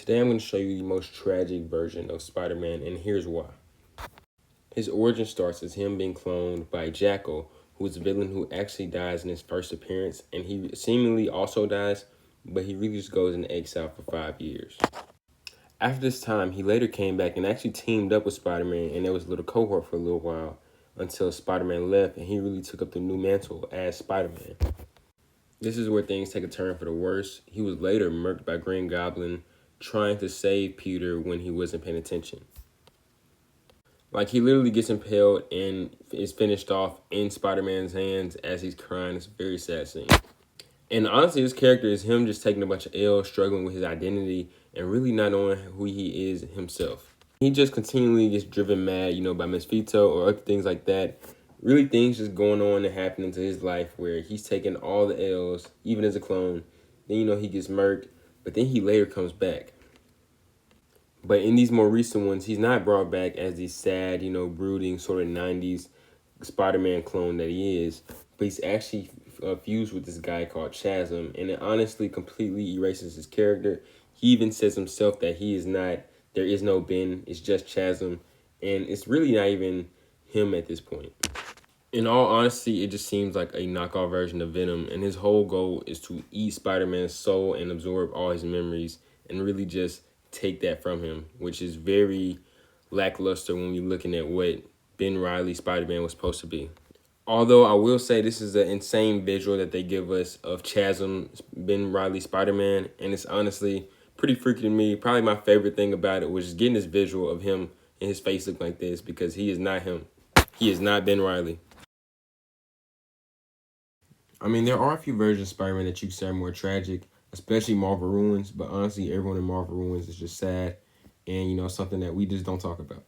Today I'm going to show you the most tragic version of Spider-Man, and here's why. His origin starts as him being cloned by Jackal, who is a villain who actually dies in his first appearance, and he seemingly also dies, but he really just goes in exile for 5 years. After this time, he later came back and actually teamed up with Spider-Man, and there was a little cohort for a little while until Spider-Man left, and he really took up the new mantle as Spider-Man. This is where things take a turn for the worse. He was later murked by Green Goblin, trying to save Peter when he wasn't paying attention. Like, he literally gets impaled and is finished off in Spider-Man's hands as he's crying. It's a very sad scene. And honestly, this character is him just taking a bunch of L's, struggling with his identity, and really not knowing who he is himself. He just continually gets driven mad, by Miss Vito or other things like that. Really things just going on and happening to his life where he's taking all the L's, even as a clone. Then, he gets murked, but then he later comes back. But in these more recent ones, he's not brought back as the sad, brooding sort of 90s Spider-Man clone that he is. But he's actually fused with this guy called Chasm. And it honestly completely erases his character. He even says himself that he is not, there is no Ben, it's just Chasm. And it's really not even him at this point. In all honesty, it just seems like a knockoff version of Venom. And his whole goal is to eat Spider-Man's soul and absorb all his memories. And really just take that from him, which is very lackluster when we're looking at what Ben Reilly Spider-Man was supposed to be. Although I will say this is an insane visual that they give us of Chasm, Ben Reilly Spider-Man, and it's honestly pretty freaky to me. Probably my favorite thing about it was just getting this visual of him and his face look like this, because he is not him. He is not Ben Reilly. I mean, there are a few versions of Spider-Man that you can say are more tragic, especially Marvel Ruins, but honestly, everyone in Marvel Ruins is just sad and, something that we just don't talk about.